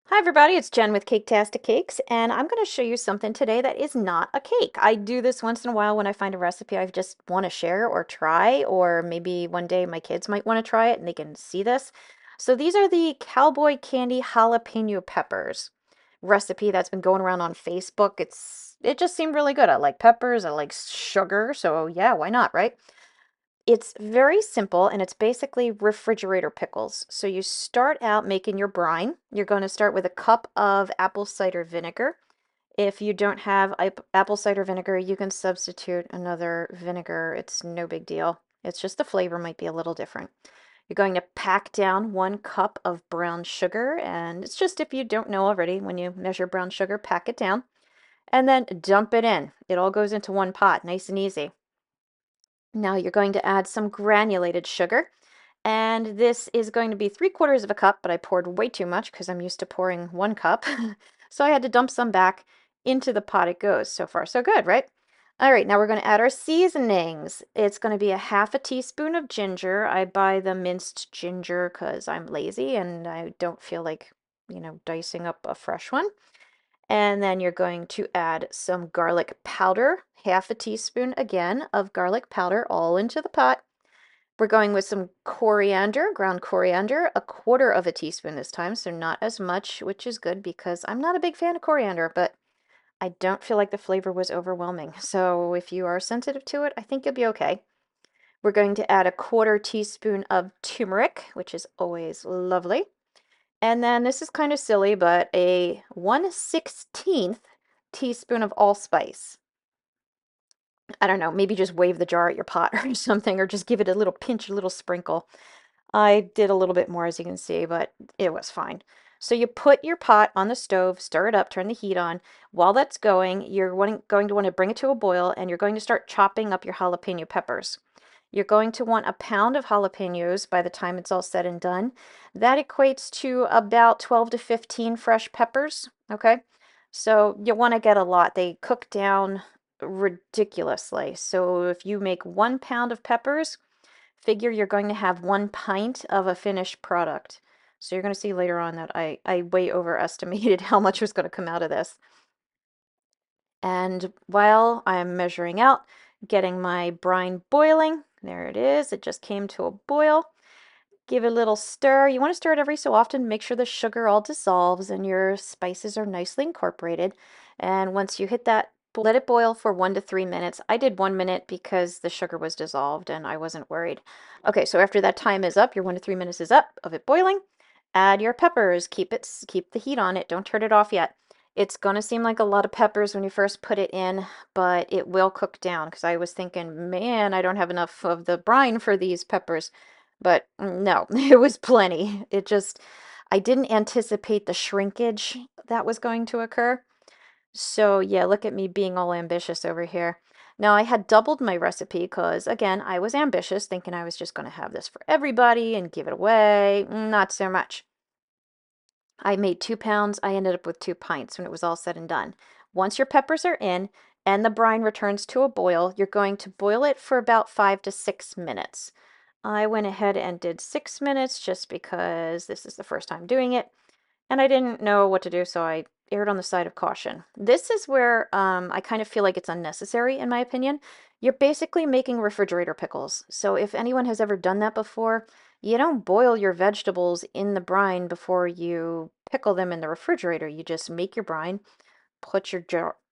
Hi everybody, it's Jen with Caketastic Cakes, and I'm going to show you something today that is not a cake. I do this once in a while when I find a recipe I just want to share or try, or maybe one day my kids might want to try it and they can see this. So these are the Cowboy Candy Jalapeno Peppers recipe that's been going around on Facebook. It just seemed really good. I like peppers, I like sugar, so yeah, why not, right? It's very simple and it's basically refrigerator pickles. So you start out making your brine. You're going to start with a cup of apple cider vinegar. If you don't have apple cider vinegar, you can substitute another vinegar. It's no big deal. It's just the flavor might be a little different. You're going to pack down 1 cup of brown sugar, and it's just if you don't know already, when you measure brown sugar, pack it down and then dump it in. It all goes into one pot, nice and easy. Now you're going to add some granulated sugar, and this is going to be 3/4 of a cup, but I poured way too much because I'm used to pouring 1 cup. So I had to dump some back into the pot it goes. So far, so good, right? All right, now we're going to add our seasonings. It's going to be a 1/2 teaspoon of ginger. I buy the minced ginger because I'm lazy and I don't feel like, dicing up a fresh one. And then you're going to add some garlic powder, 1/2 teaspoon again of garlic powder, all into the pot. We're going with some coriander, ground coriander, 1/4 teaspoon this time, so not as much, which is good because I'm not a big fan of coriander, but I don't feel like the flavor was overwhelming. So if you are sensitive to it, I think you'll be okay. We're going to add 1/4 teaspoon of turmeric, which is always lovely. And then this is kind of silly, but a 1/16 teaspoon of allspice. I don't know, maybe just wave the jar at your pot or something, or just give it a little pinch, a little sprinkle. I did a little bit more, as you can see, but it was fine. So you put your pot on the stove, stir it up, turn the heat on. While that's going, you're going to want to bring it to a boil, and you're going to start chopping up your jalapeno peppers. You're going to want a pound of jalapenos by the time it's all said and done. That equates to about 12 to 15 fresh peppers, okay? So you want to get a lot. They cook down ridiculously. So if you make 1 pound of peppers, figure you're going to have 1 pint of a finished product. So you're going to see later on that I way overestimated how much was going to come out of this. And while I'm measuring out, getting my brine boiling, there it is, it just came to a boil. Give it a little stir. You want to stir it every so often, make sure the sugar all dissolves and your spices are nicely incorporated. And once you hit that, let it boil for 1 to 3 minutes. I did 1 minute because the sugar was dissolved and I wasn't worried. Okay, so after that time is up, your 1 to 3 minutes is up of it boiling, add your peppers. Keep the heat on it. Don't turn it off yet. It's going to seem like a lot of peppers when you first put it in, but it will cook down because I was thinking, man, I don't have enough of the brine for these peppers. But no, it was plenty. I didn't anticipate the shrinkage that was going to occur. So yeah, look at me being all ambitious over here. Now I had doubled my recipe because again, I was ambitious, thinking I was just going to have this for everybody and give it away. Not so much. I made 2 pounds. I ended up with 2 pints when it was all said and done. Once your peppers are in and the brine returns to a boil, you're going to boil it for about 5 to 6 minutes. I went ahead and did 6 minutes just because this is the first time doing it and I didn't know what to do, so I erred on the side of caution. This is where I kind of feel like it's unnecessary, in my opinion. You're basically making refrigerator pickles. So if anyone has ever done that before, you don't boil your vegetables in the brine before you pickle them in the refrigerator. You just make your brine, put your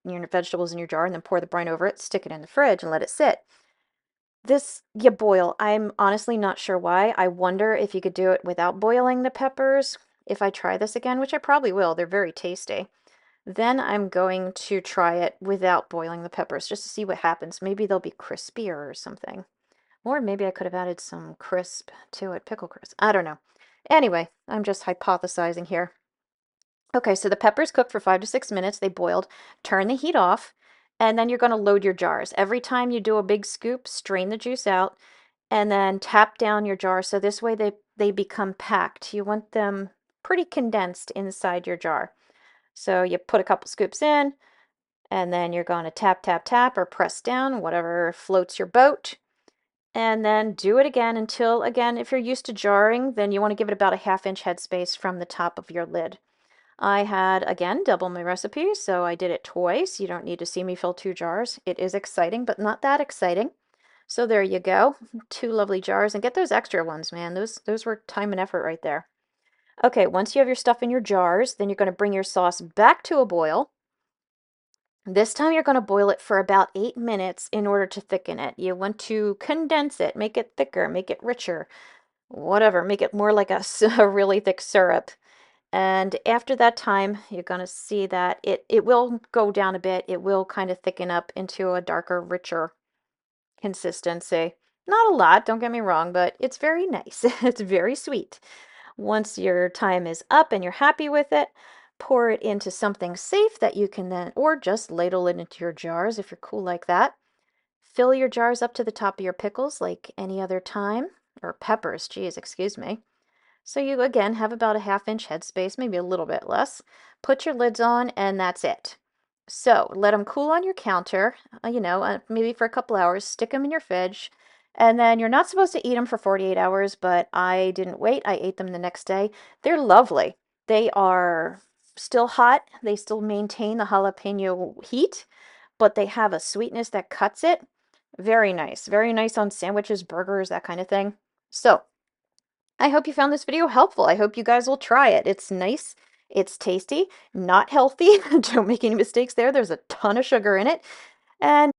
vegetables in your jar, and then pour the brine over it, stick it in the fridge, and let it sit. This you boil. I'm honestly not sure why. I wonder if you could do it without boiling the peppers. If I try this again, which I probably will, they're very tasty. Then I'm going to try it without boiling the peppers just to see what happens. Maybe they'll be crispier or something. Or maybe I could have added some crisp to it, pickle crisp. I don't know. Anyway, I'm just hypothesizing here. Okay, so the peppers cooked for 5 to 6 minutes. They boiled. Turn the heat off, and then you're going to load your jars. Every time you do a big scoop, strain the juice out, and then tap down your jar so this way they become packed. You want them pretty condensed inside your jar. So you put a couple scoops in, and then you're going to tap, tap, tap, or press down, whatever floats your boat. And then do it again until, again, if you're used to jarring, then you want to give it about a 1/2 inch headspace from the top of your lid. I had, again, double my recipe, so I did it twice. You don't need to see me fill 2 jars. It is exciting, but not that exciting. So there you go. 2 lovely jars. And get those extra ones, man. Those were time and effort right there. Okay, once you have your stuff in your jars, then you're going to bring your sauce back to a boil. This time you're going to boil it for about 8 minutes in order to thicken it. You want to condense it, make it thicker, make it richer, whatever, make it more like a really thick syrup. And after that time, you're going to see that it will go down a bit. It will kind of thicken up into a darker, richer consistency. Not a lot, don't get me wrong, but it's very nice. It's very sweet. Once your time is up and you're happy with it, pour it into something safe that you can then, or just ladle it into your jars if you're cool like that. Fill your jars up to the top of your pickles like any other time, or peppers, geez, excuse me. So you again have about a 1/2 inch headspace, maybe a little bit less. Put your lids on and that's it. So let them cool on your counter, maybe for a couple hours, stick them in your fridge, and then you're not supposed to eat them for 48 hours, but I didn't wait. I ate them the next day. They're lovely. They are still hot. They still maintain the jalapeno heat, but they have a sweetness that cuts it. Very nice. Very nice on sandwiches, burgers, that kind of thing. So I hope you found this video helpful. I hope you guys will try it. It's nice, it's tasty, not healthy. Don't make any mistakes there. There's a ton of sugar in it. And